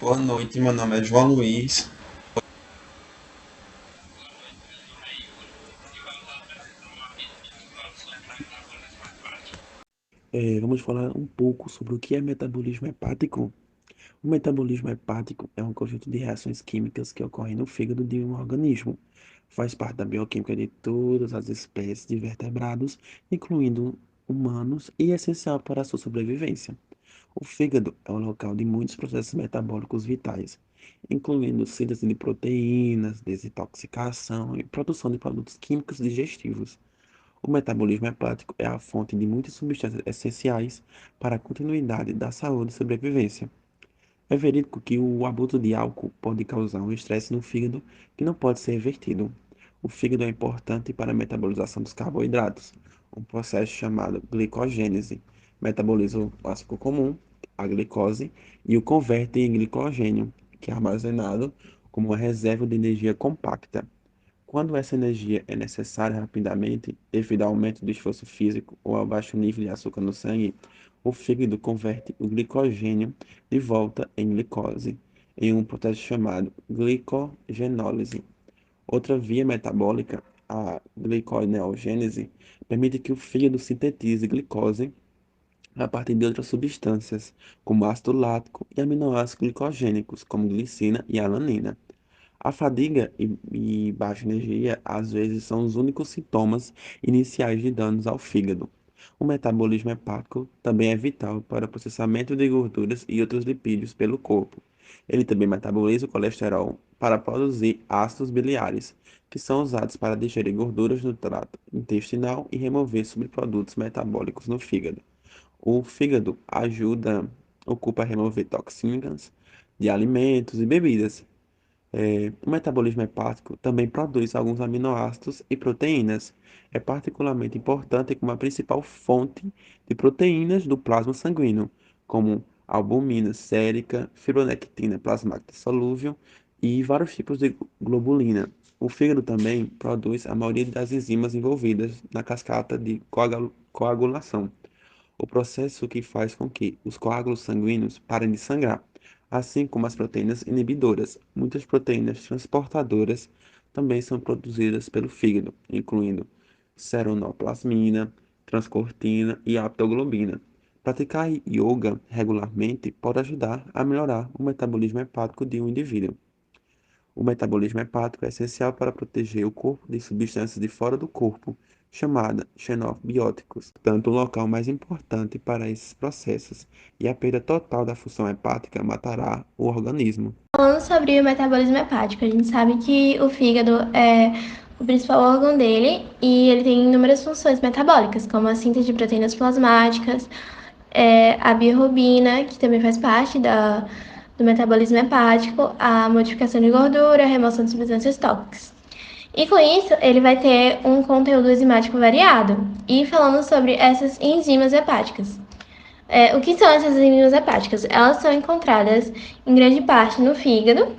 Boa noite, meu nome é João Luiz. Vamos falar um pouco sobre o que é metabolismo hepático. O metabolismo hepático é um conjunto de reações químicas que ocorrem no fígado de um organismo. Faz parte da bioquímica de todas as espécies de vertebrados, incluindo humanos, e é essencial para a sua sobrevivência. O fígado é o local de muitos processos metabólicos vitais, incluindo síntese de proteínas, desintoxicação e produção de produtos químicos digestivos. O metabolismo hepático é a fonte de muitas substâncias essenciais para a continuidade da saúde e sobrevivência. É verídico que o abuso de álcool pode causar um estresse no fígado que não pode ser revertido. O fígado é importante para a metabolização dos carboidratos, um processo chamado glicogênese. Metaboliza o açúcar comum, a glicose, e o converte em glicogênio, que é armazenado como uma reserva de energia compacta. Quando essa energia é necessária rapidamente, devido ao aumento do esforço físico ou ao baixo nível de açúcar no sangue, o fígado converte o glicogênio de volta em glicose, em um processo chamado glicogenólise. Outra via metabólica, a gliconeogênese, permite que o fígado sintetize glicose a partir de outras substâncias, como ácido lático e aminoácidos glicogênicos, como glicina e alanina. A fadiga e baixa energia às vezes são os únicos sintomas iniciais de danos ao fígado. O metabolismo hepático também é vital para o processamento de gorduras e outros lipídios pelo corpo. Ele também metaboliza o colesterol para produzir ácidos biliares, que são usados para digerir gorduras no trato intestinal e remover subprodutos metabólicos no fígado. O fígado ocupa a remover toxinas de alimentos e bebidas. O metabolismo hepático também produz alguns aminoácidos e proteínas. É particularmente importante como a principal fonte de proteínas do plasma sanguíneo, como albumina sérica, fibronectina plasmática solúvel e vários tipos de globulina. O fígado também produz a maioria das enzimas envolvidas na cascata de coagulação, o processo que faz com que os coágulos sanguíneos parem de sangrar, assim como as proteínas inibidoras. Muitas proteínas transportadoras também são produzidas pelo fígado, incluindo ceronoplasmina, transcortina e aptoglobina. Praticar yoga regularmente pode ajudar a melhorar o metabolismo hepático de um indivíduo. O metabolismo hepático é essencial para proteger o corpo de substâncias de fora do corpo, chamadas xenobióticos, portanto, o local mais importante para esses processos, e a perda total da função hepática matará o organismo. Falando sobre o metabolismo hepático, a gente sabe que o fígado é o principal órgão dele e ele tem inúmeras funções metabólicas, como a síntese de proteínas plasmáticas, a bilirrubina, que também faz parte do metabolismo hepático, a modificação de gordura, a remoção de substâncias tóxicas. E com isso, ele vai ter um conteúdo enzimático variado. E falando sobre essas enzimas hepáticas. O que são essas enzimas hepáticas? Elas são encontradas em grande parte no fígado,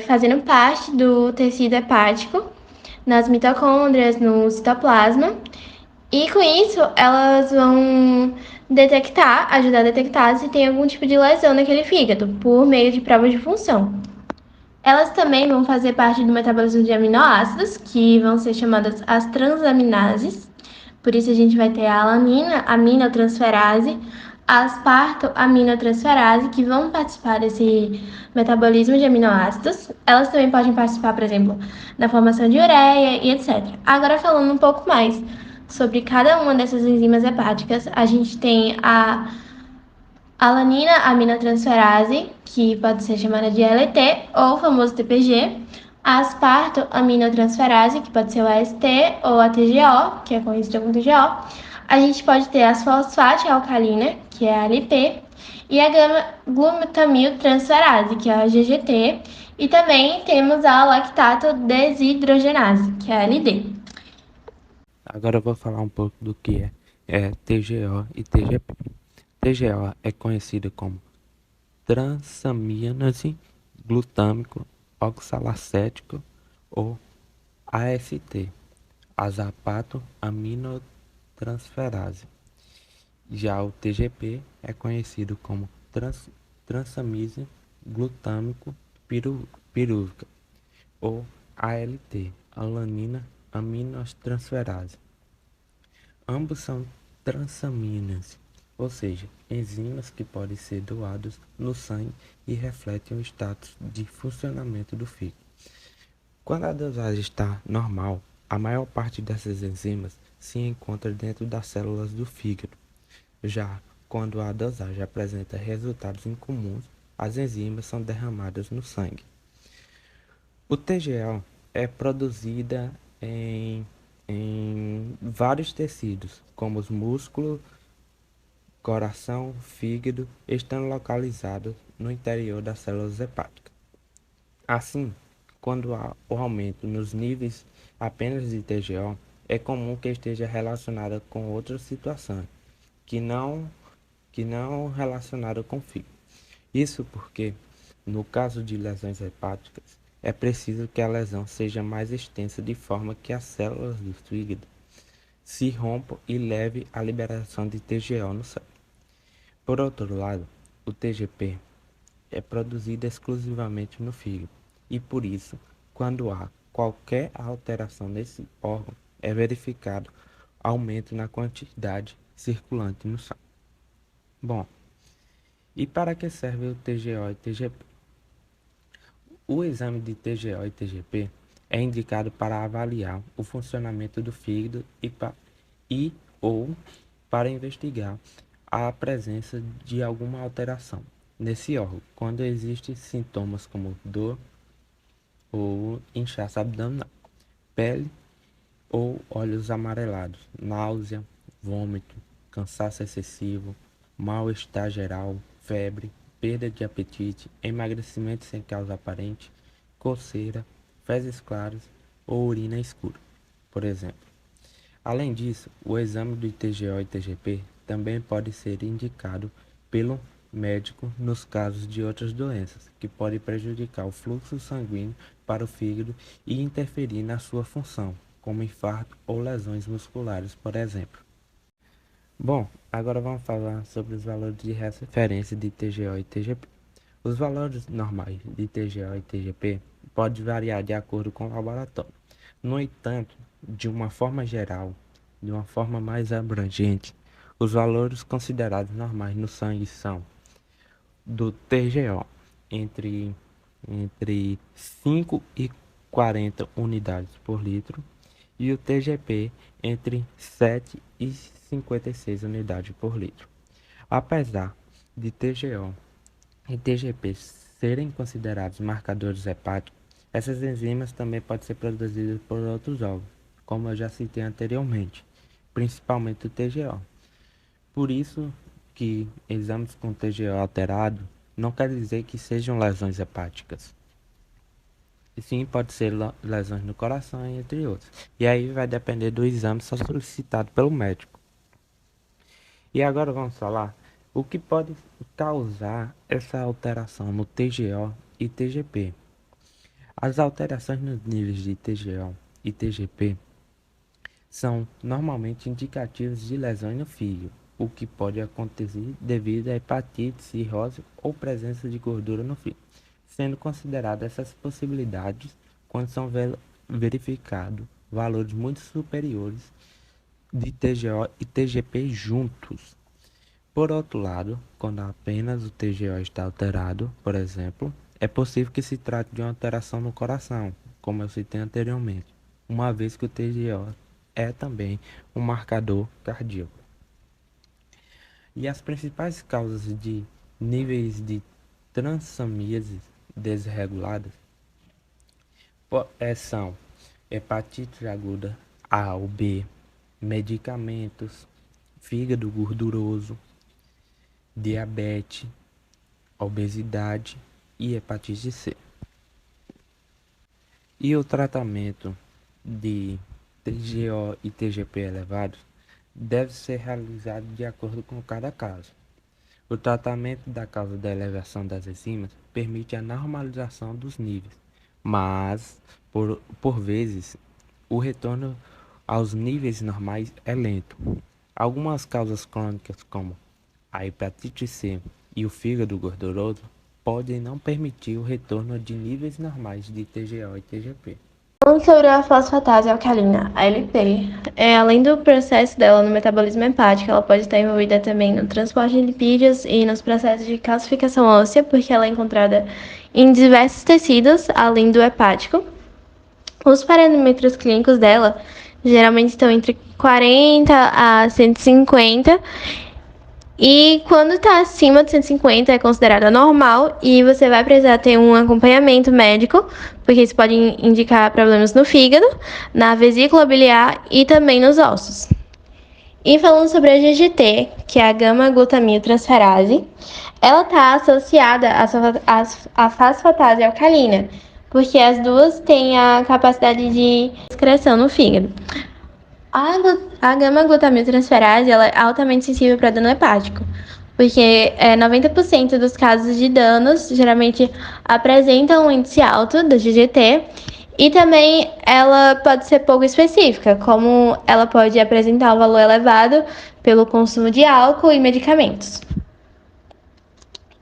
fazendo parte do tecido hepático, nas mitocôndrias, no citoplasma. E com isso, elas vão ajudar a detectar se tem algum tipo de lesão naquele fígado, por meio de provas de função. Elas também vão fazer parte do metabolismo de aminoácidos, que vão ser chamadas as transaminases. Por isso a gente vai ter a alanina, aminotransferase, a asparto-aminotransferase, que vão participar desse metabolismo de aminoácidos. Elas também podem participar, por exemplo, da formação de ureia e etc. Agora falando um pouco mais sobre cada uma dessas enzimas hepáticas, a gente tem a alanina aminotransferase, que pode ser chamada de ALT ou famoso TPG, a asparto aminotransferase, que pode ser o AST ou a TGO, que é conhecida como TGO. A gente pode ter a fosfato alcalina, que é a ALP, e a glutamiltransferase, que é a GGT, e também temos a lactato desidrogenase, que é a LD. Agora eu vou falar um pouco do que é TGO e TGP. TGO é conhecido como transaminase glutâmico oxalacético ou AST, azapato aminotransferase. Já o TGP é conhecido como transaminase glutâmico pirúvica, ou ALT, alanina aminotransferase. Ambos são transaminas, ou seja, enzimas que podem ser doadas no sangue e refletem o status de funcionamento do fígado. Quando a dosagem está normal, a maior parte dessas enzimas se encontra dentro das células do fígado. Já quando a dosagem apresenta resultados incomuns, as enzimas são derramadas no sangue. O TGO é produzida em vários tecidos, como os músculos, coração, fígado, estando localizados no interior das células hepáticas. Assim, quando há o aumento nos níveis apenas de TGO, é comum que esteja relacionada com outras situações que não relacionada com o fígado. Isso porque, no caso de lesões hepáticas, é preciso que a lesão seja mais extensa de forma que as células do fígado se rompam e leve à liberação de TGO no sangue. Por outro lado, o TGP é produzido exclusivamente no fígado e, por isso, quando há qualquer alteração nesse órgão, é verificado aumento na quantidade circulante no sangue. Bom, e para que serve o TGO e TGP? O exame de TGO e TGP é indicado para avaliar o funcionamento do fígado ou para investigar a presença de alguma alteração nesse órgão, quando existem sintomas como dor ou inchaço abdominal, pele ou olhos amarelados, náusea, vômito, cansaço excessivo, mal-estar geral, febre, perda de apetite, emagrecimento sem causa aparente, coceira, fezes claras ou urina escura, por exemplo. Além disso, o exame de TGO e TGP também pode ser indicado pelo médico nos casos de outras doenças, que podem prejudicar o fluxo sanguíneo para o fígado e interferir na sua função, como infarto ou lesões musculares, por exemplo. Bom, agora vamos falar sobre os valores de referência de TGO e TGP. Os valores normais de TGO e TGP podem variar de acordo com o laboratório. No entanto, de uma forma geral, de uma forma mais abrangente, os valores considerados normais no sangue são do TGO entre 5 e 40 unidades por litro e o TGP entre 7 e 56 unidades por litro. Apesar de TGO e TGP serem considerados marcadores hepáticos, essas enzimas também podem ser produzidas por outros órgãos, como eu já citei anteriormente, principalmente o TGO. Por isso que exames com TGO alterado não quer dizer que sejam lesões hepáticas. E sim, pode ser lesões no coração, entre outros. E aí vai depender do exame solicitado pelo médico. E agora vamos falar o que pode causar essa alteração no TGO e TGP. As alterações nos níveis de TGO e TGP são normalmente indicativas de lesões no fígado, o que pode acontecer devido a hepatite, cirrose ou presença de gordura no fígado, sendo consideradas essas possibilidades quando são verificados valores muito superiores de TGO e TGP juntos. Por outro lado, quando apenas o TGO está alterado, por exemplo, é possível que se trate de uma alteração no coração, como eu citei anteriormente, uma vez que o TGO é também um marcador cardíaco. E as principais causas de níveis de transaminases desreguladas são hepatite aguda A ou B, medicamentos, fígado gorduroso, diabetes, obesidade e hepatite C. E o tratamento de TGO e TGP elevados deve ser realizado de acordo com cada caso. O tratamento da causa da elevação das enzimas permite a normalização dos níveis, mas, por vezes, o retorno aos níveis normais é lento. Algumas causas crônicas, como a hepatite C e o fígado gorduroso, podem não permitir o retorno de níveis normais de TGO e TGP. Falando sobre a fosfatase alcalina, a ALP, além do processo dela no metabolismo hepático, ela pode estar envolvida também no transporte de lipídios e nos processos de calcificação óssea, porque ela é encontrada em diversos tecidos, além do hepático. Os parâmetros clínicos dela geralmente estão entre 40 a 150, e quando está acima de 150 é considerada normal e você vai precisar ter um acompanhamento médico, porque isso pode indicar problemas no fígado, na vesícula biliar e também nos ossos. E falando sobre a GGT, que é a gama-glutamiltransferase, ela está associada à fosfatase alcalina, porque as duas têm a capacidade de excreção no fígado. A gama-glutamiltransferase ela é altamente sensível para dano hepático, porque 90% dos casos de danos geralmente apresentam um índice alto da GGT, e também ela pode ser pouco específica, como ela pode apresentar um valor elevado pelo consumo de álcool e medicamentos.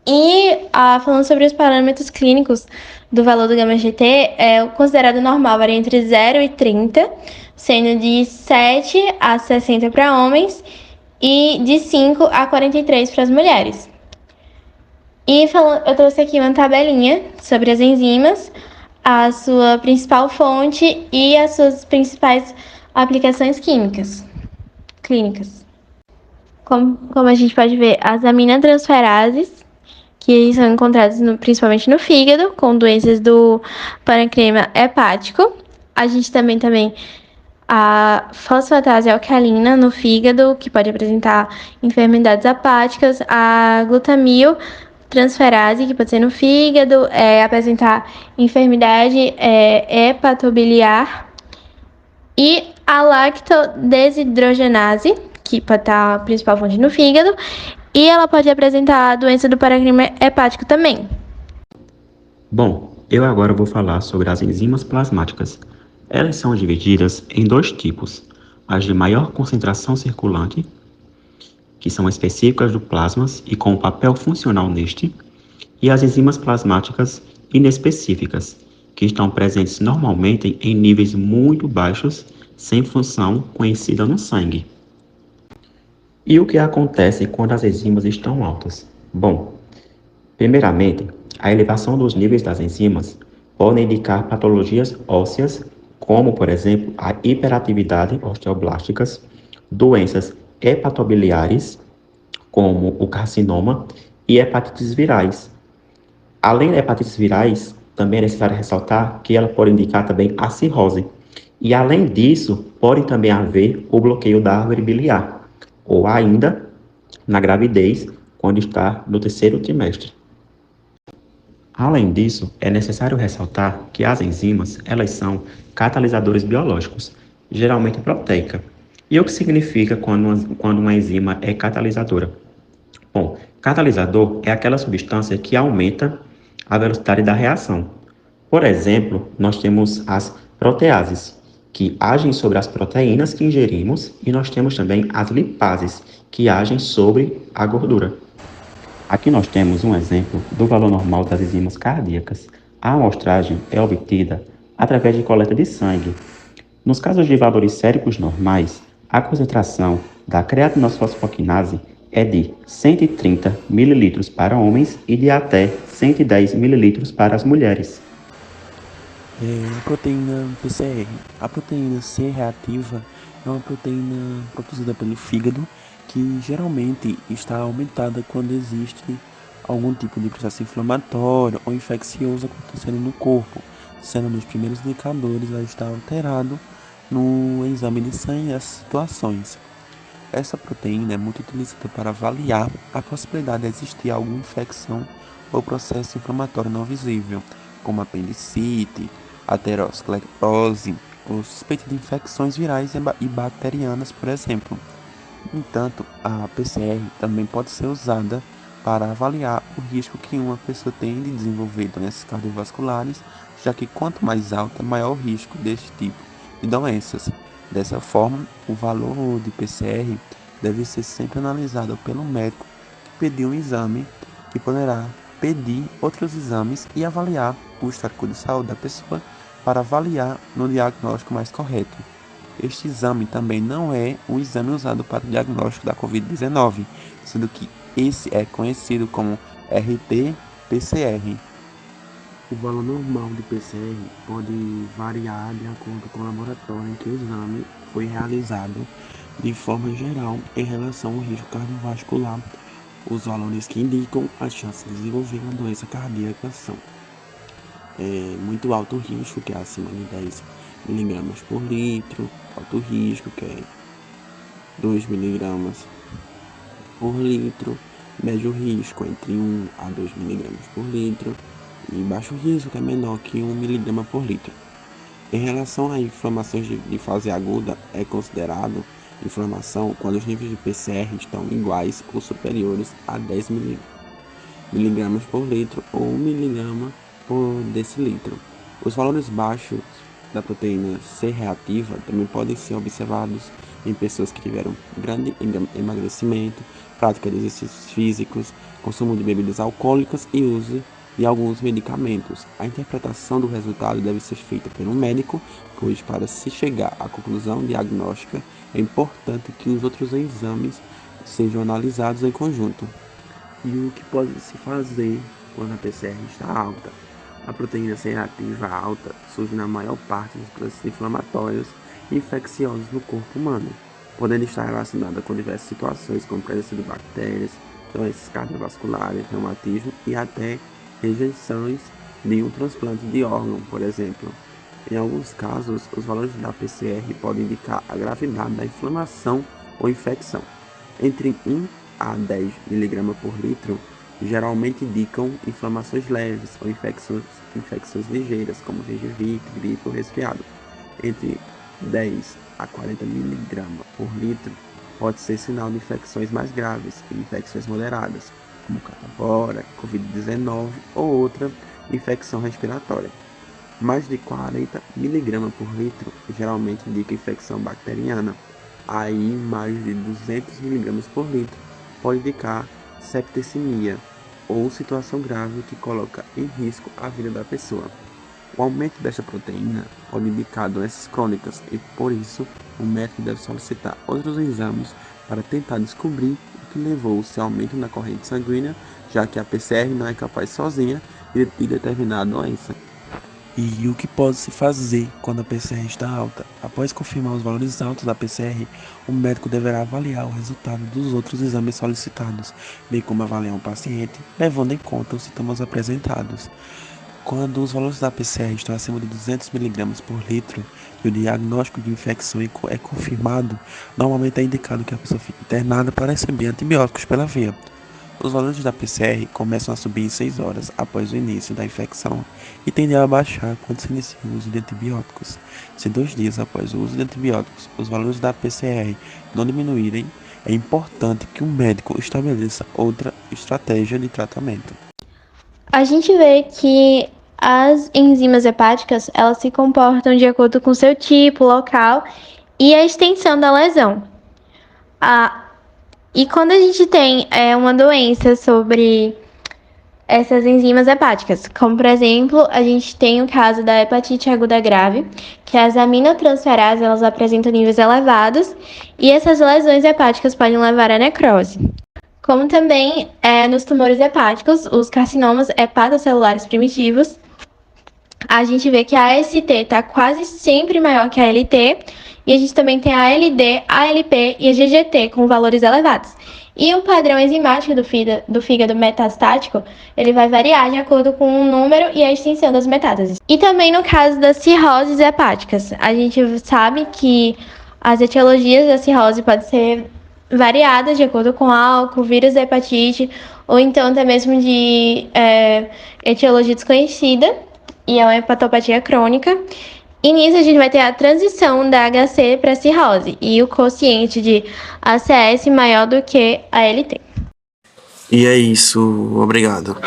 E falando sobre os parâmetros clínicos do valor do gama-GT, o considerado normal varia entre 0 e 30, sendo de 7 a 60 para homens e de 5 a 43 para as mulheres. E eu trouxe aqui uma tabelinha sobre as enzimas, a sua principal fonte e as suas principais aplicações clínicas. Como a gente pode ver, as aminotransferases, que são encontradas principalmente no fígado, com doenças do parênquima hepático. A gente também a fosfatase alcalina no fígado, que pode apresentar enfermidades hepáticas, a glutamiltransferase, que pode ser no fígado, apresentar enfermidade hepatobiliar, e a lactodesidrogenase, que pode estar a principal fonte no fígado, e ela pode apresentar a doença do parênquima hepático também. Bom, eu agora vou falar sobre as enzimas plasmáticas. Elas são divididas em dois tipos: as de maior concentração circulante, que são específicas do plasma e com um papel funcional neste, e as enzimas plasmáticas inespecíficas, que estão presentes normalmente em níveis muito baixos, sem função conhecida no sangue. E o que acontece quando as enzimas estão altas? Bom, primeiramente, a elevação dos níveis das enzimas pode indicar patologias ósseas, como, por exemplo, a hiperatividade osteoblásticas, doenças hepatobiliares, como o carcinoma, e hepatites virais. Além de hepatites virais, também é necessário ressaltar que ela pode indicar também a cirrose. E, além disso, pode também haver o bloqueio da árvore biliar, ou ainda na gravidez, quando está no terceiro trimestre. Além disso, é necessário ressaltar que as enzimas, elas são catalisadores biológicos, geralmente proteica. E o que significa quando uma enzima é catalisadora? Bom, catalisador é aquela substância que aumenta a velocidade da reação. Por exemplo, nós temos as proteases, que agem sobre as proteínas que ingerimos, e nós temos também as lipases, que agem sobre a gordura. Aqui nós temos um exemplo do valor normal das enzimas cardíacas. A amostragem é obtida através de coleta de sangue. Nos casos de valores séricos normais, a concentração da creatinosfosfoquinase é de 130 ml para homens e de até 110 ml para as mulheres. Proteína PCR. A proteína C reativa é uma proteína produzida pelo fígado que geralmente está aumentada quando existe algum tipo de processo inflamatório ou infeccioso acontecendo no corpo, sendo nos primeiros indicadores ela está alterado no exame de sangue nessas situações. Essa proteína é muito utilizada para avaliar a possibilidade de existir alguma infecção ou processo inflamatório não visível, como apendicite, aterosclerose, ou suspeita de infecções virais e bacterianas, por exemplo. No entanto, a PCR também pode ser usada para avaliar o risco que uma pessoa tem de desenvolver doenças cardiovasculares, já que quanto mais alta, maior o risco deste tipo de doenças. Dessa forma, o valor de PCR deve ser sempre analisado pelo médico que pediu um exame que poderá pedir outros exames e avaliar o histórico de saúde da pessoa para avaliar no diagnóstico mais correto. Este exame também não é um exame usado para o diagnóstico da Covid-19, sendo que esse é conhecido como RT-PCR. O valor normal de PCR pode variar de acordo com o laboratório em que o exame foi realizado. De forma geral, em relação ao risco cardiovascular, os valores que indicam a chance de desenvolver uma doença cardíaca são muito alto risco, que é acima de 10 mg por litro, alto risco, que é 2 mg por litro, médio risco entre 1 a 2 mg por litro e baixo risco, que é menor que 1 mg por litro. Em relação a inflamações de fase aguda, é considerado inflamação quando os níveis de PCR estão iguais ou superiores a 10 mg por litro ou 1 mg por decilitro. Os valores baixos da proteína C reativa também podem ser observados em pessoas que tiveram grande emagrecimento, prática de exercícios físicos, consumo de bebidas alcoólicas e uso de alguns medicamentos. A interpretação do resultado deve ser feita pelo médico, pois para se chegar à conclusão diagnóstica é importante que os outros exames sejam analisados em conjunto. E o que pode se fazer quando a PCR está alta? A proteína C reativa alta surge na maior parte dos processos inflamatórios e infecciosos no corpo humano, podendo estar relacionada com diversas situações, como presença de bactérias, doenças cardiovasculares, reumatismo e até rejeições de um transplante de órgão, por exemplo. Em alguns casos, os valores da PCR podem indicar a gravidade da inflamação ou infecção. Entre 1 a 10 mg por litro, geralmente indicam inflamações leves ou infecções ligeiras, como gengivite, gripe ou resfriado. Entre 10 a 40 mg por litro, pode ser sinal de infecções mais graves e infecções moderadas, como catapora, Covid-19 ou outra infecção respiratória. Mais de 40 mg por litro geralmente indica infecção bacteriana. Aí, mais de 200 mg por litro pode indicar septicemia ou situação grave que coloca em risco a vida da pessoa. O aumento desta proteína pode indicar doenças crônicas e, por isso, o médico deve solicitar outros exames para tentar descobrir o que levou o seu aumento na corrente sanguínea, já que a PCR não é capaz sozinha de determinar a doença. E o que pode se fazer quando a PCR está alta? Após confirmar os valores altos da PCR, o médico deverá avaliar o resultado dos outros exames solicitados, bem como avaliar o paciente, levando em conta os sintomas apresentados. Quando os valores da PCR estão acima de 200 mg por litro e o diagnóstico de infecção é confirmado, normalmente é indicado que a pessoa fique internada para receber antibióticos pela veia. Os valores da PCR começam a subir em 6 horas após o início da infecção e tendem a baixar quando se inicia o uso de antibióticos. Se 2 dias após o uso de antibióticos os valores da PCR não diminuírem, é importante que o médico estabeleça outra estratégia de tratamento. A gente vê que as enzimas hepáticas, elas se comportam de acordo com seu tipo, local e a extensão da lesão. E quando a gente tem uma doença sobre essas enzimas hepáticas, como por exemplo, a gente tem o caso da hepatite aguda grave, que as aminotransferases elas apresentam níveis elevados e essas lesões hepáticas podem levar à necrose. Como também nos tumores hepáticos, os carcinomas hepatocelulares primitivos, a gente vê que a AST está quase sempre maior que a ALT, e a gente também tem a ALD, a ALP e a GGT com valores elevados. E o padrão enzimático do fígado metastático, ele vai variar de acordo com o número e a extensão das metástases. E também no caso das cirroses hepáticas, a gente sabe que as etiologias da cirrose podem ser variadas de acordo com álcool, vírus da hepatite, ou então até mesmo de etiologia desconhecida, e é uma hepatopatia crônica. E nisso a gente vai ter a transição da HC para cirrose e o quociente de ACS maior do que a LT. E é isso, obrigado.